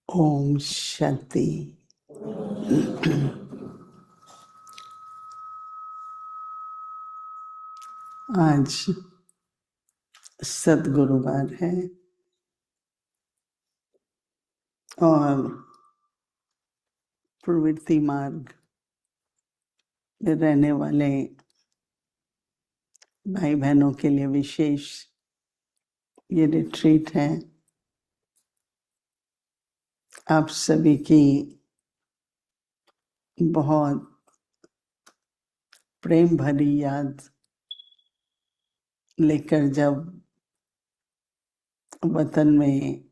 ओम शांति। आज सद्गुरुवार है और प्रवृत्ति मार्ग में रहने वाले भाई बहनों के लिए विशेष ये रिट्रीट है। आप सभी की बहुत प्रेम भरी याद लेकर जब वतन में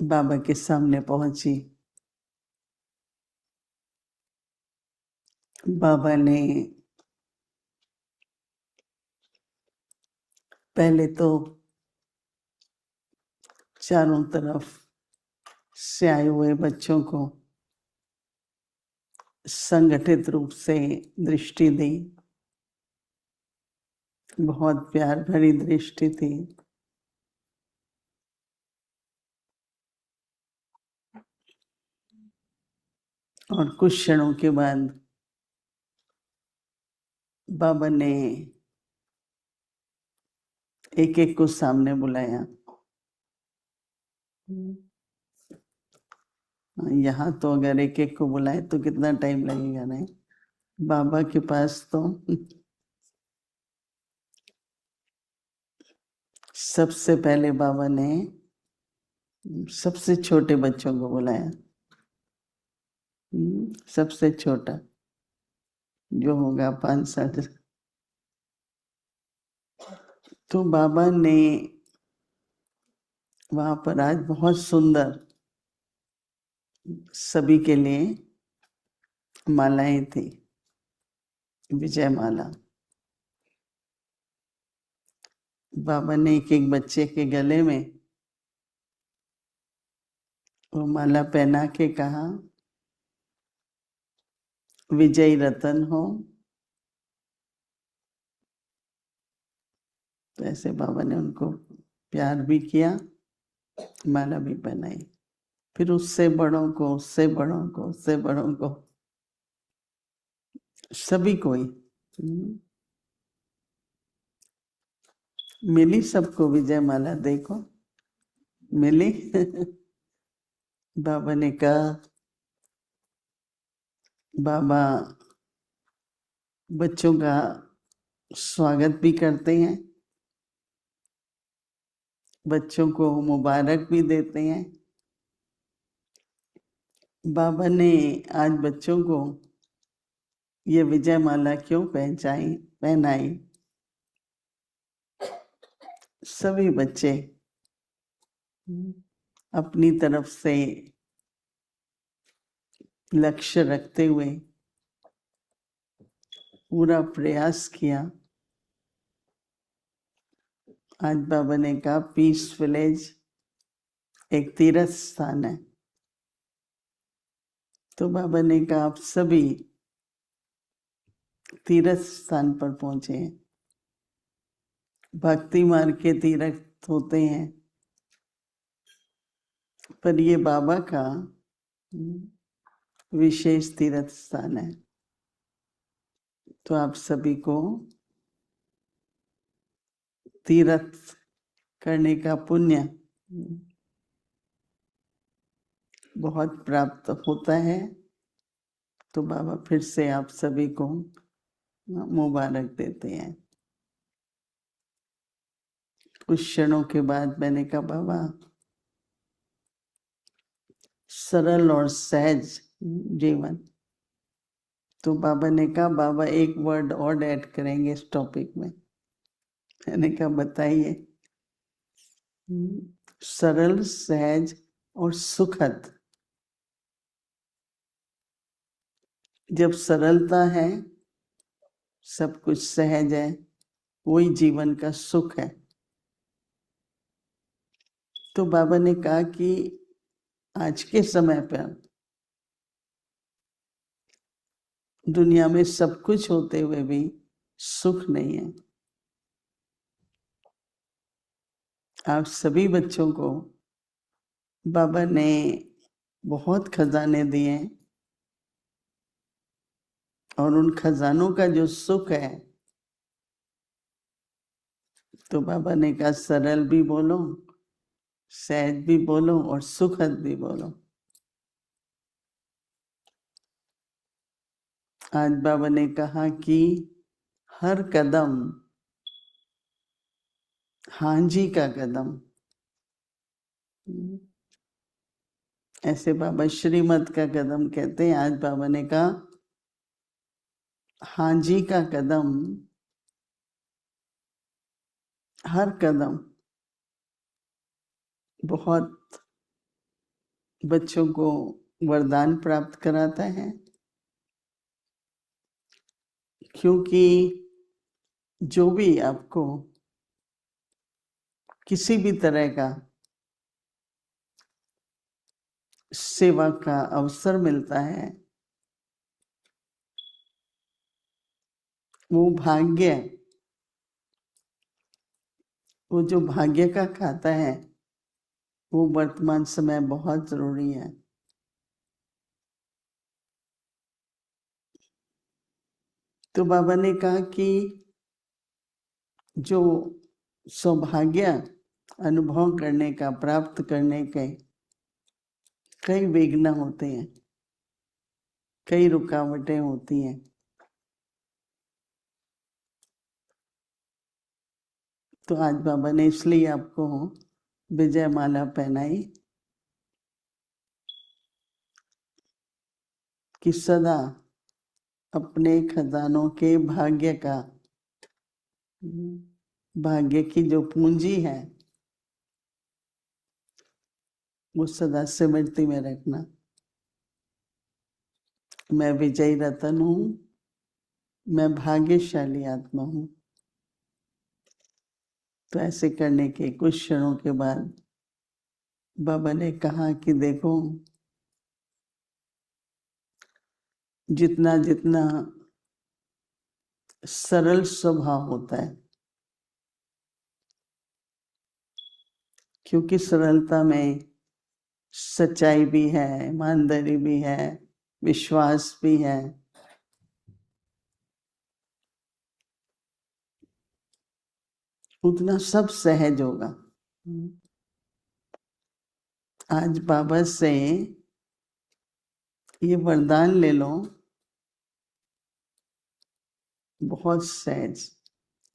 बाबा के सामने पहुंची, बाबा ने पहले तो चारों तरफ से आए हुए बच्चों को संगठित रूप से दृष्टि दी। बहुत प्यार भरी दृष्टि थी। और कुछ क्षणों के बाद बाबा ने एक एक को सामने बुलाया। यहाँ तो अगर एक एक को बुलाए तो कितना टाइम लगेगा, नहीं? बाबा के पास तो सबसे पहले बाबा ने सबसे छोटे बच्चों को बुलाया। सबसे छोटा जो होगा 5-7। तो बाबा ने वहां पर आज बहुत सुंदर सभी के लिए मालाएं थी, विजय माला। बाबा ने एक एक बच्चे के गले में वो माला पहना के कहा, विजयी रतन हो। तो ऐसे बाबा ने उनको प्यार भी किया, माला भी पहनाई। फिर उससे बड़ों को, उससे बड़ों को, उससे बड़ों को, सभी को ही मिली। सबको विजय माला देखो मिली। बाबा ने कहा, बाबा बच्चों का स्वागत भी करते हैं, बच्चों को मुबारक भी देते हैं। बाबा ने आज बच्चों को ये विजय माला क्यों पहनाई? सभी बच्चे अपनी तरफ से लक्ष्य रखते हुए पूरा प्रयास किया। आज बाबा ने कहा पीस विलेज एक तीर्थ स्थान है। तो बाबा ने कहा आप सभी तीर्थ स्थान पर पहुंचे हैं। भक्ति मार्ग के तीर्थ होते हैं, पर ये बाबा का विशेष तीर्थ स्थान है। तो आप सभी को तीर्थ करने का पुण्य बहुत प्राप्त होता है। तो बाबा फिर से आप सभी को मुबारक देते हैं। कुछ क्षणों के बाद मैंने कहा बाबा सरल और सहज जीवन। तो बाबा ने कहा बाबा एक वर्ड और ऐड करेंगे इस टॉपिक में। मैंने कहा बताइए। सरल, सहज और सुखद। जब सरलता है, सब कुछ सहज है, वही जीवन का सुख है। तो बाबा ने कहा कि आज के समय पर दुनिया में सब कुछ होते हुए भी सुख नहीं है। आप सभी बच्चों को बाबा ने बहुत खजाने दिए और उन खजानों का जो सुख है, तो बाबा ने कहा सरल भी बोलो, सहज भी बोलो और सुखद भी बोलो। आज बाबा ने कहा कि हर कदम हाँ जी का कदम। ऐसे बाबा श्रीमत का कदम कहते हैं, आज बाबा ने कहा हाँ जी का कदम। हर कदम बहुत बच्चों को वरदान प्राप्त कराता है, क्योंकि जो भी आपको किसी भी तरह का सेवा का अवसर मिलता है, वो भाग्य, वो जो भाग्य का खाता है, वो वर्तमान समय बहुत जरूरी है। तो बाबा ने कहा कि जो सौभाग्य अनुभव करने का, प्राप्त करने के कई विघ्न होते हैं, कई रुकावटें होती हैं। तो आज बाबा ने इसलिए आपको विजय माला पहनाई कि सदा अपने खजानों के भाग्य का, भाग्य की जो पूंजी है, वो सदा स्मृति में रखना। मैं विजयी रतन हूं, मैं भाग्यशाली आत्मा हूं। तो ऐसे करने के कुछ क्षणों के बाद बाबा ने कहा कि देखो, जितना जितना सरल स्वभाव होता है, क्योंकि सरलता में सच्चाई भी है, ईमानदारी भी है, विश्वास भी है, उतना सब सहज होगा। आज बाबा से ये वरदान ले लो, बहुत सहज,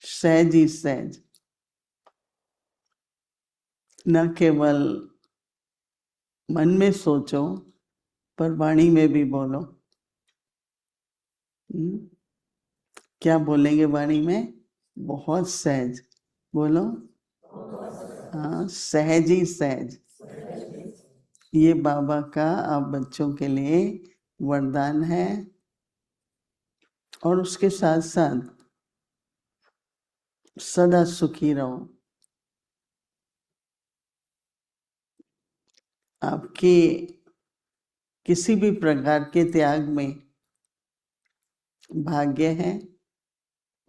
सहज ही सहज। न केवल मन में सोचो, पर वाणी में भी बोलो। क्या बोलेंगे वाणी में? बहुत सहज बोलो। हाँ, सहज ही सहज। ये बाबा का आप बच्चों के लिए वरदान है। और उसके साथ साथ सदा सुखी रहो। आपके किसी भी प्रकार के त्याग में भाग्य है,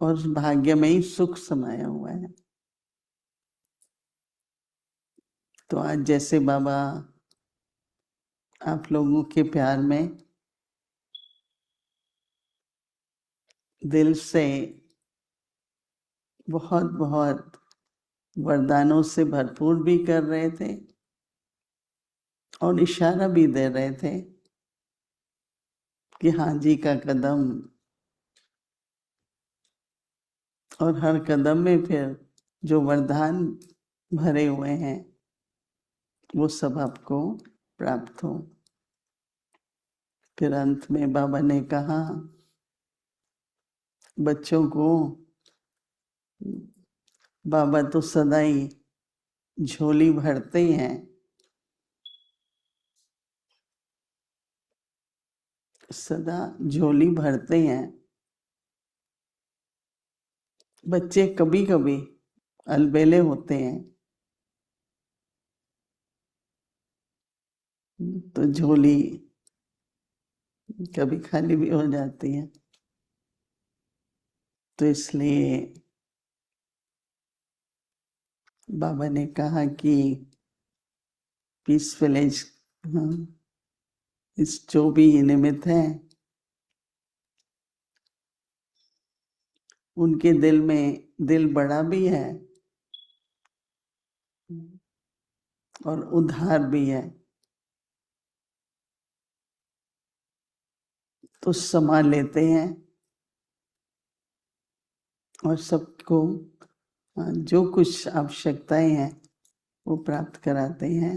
और उस भाग्य में ही सुख समाया हुआ है। तो आज जैसे बाबा आप लोगों के प्यार में दिल से बहुत बहुत वरदानों से भरपूर भी कर रहे थे और इशारा भी दे रहे थे कि हाँ जी का कदम, और हर कदम में फिर जो वरदान भरे हुए हैं, वो सब आपको प्राप्त हो। फिर अंत में बाबा ने कहा बच्चों को, बाबा तो सदा ही झोली भरते हैं, सदा झोली भरते हैं। बच्चे कभी कभी अलबेले होते हैं, तो झोली कभी खाली भी हो जाती है। तो इसलिए बाबा ने कहा कि पीस विलेज, हाँ, इस जो भी निमित्त हैं उनके दिल में दिल बड़ा भी है और उधार भी है, तो संभाल लेते हैं और सबको जो कुछ आवश्यकताएं हैं वो प्राप्त कराते हैं।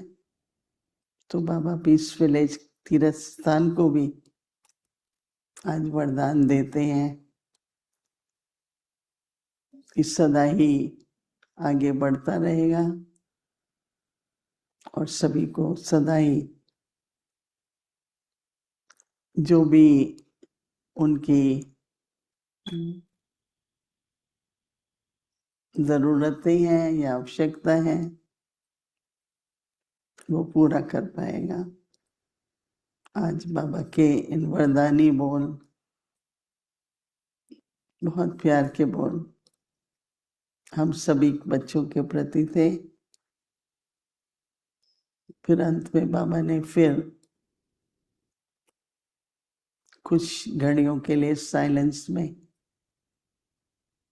तो बाबा पीस विलेज तीर्थ स्थान को भी आज वरदान देते हैं कि सदा ही आगे बढ़ता रहेगा और सभी को सदा ही जो भी उनकी जरूरतें हैं या आवश्यकता है वो पूरा कर पाएगा। आज बाबा के इन वरदानी बोल, बहुत प्यार के बोल हम सभी बच्चों के प्रति थे। फिर अंत में बाबा ने फिर कुछ घड़ियों के लिए साइलेंस में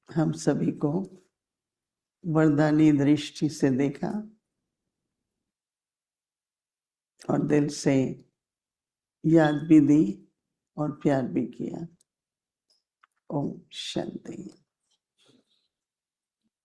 हम सभी को वरदानी दृष्टि से देखा और दिल से याद भी दी और प्यार भी किया। ओम शांति।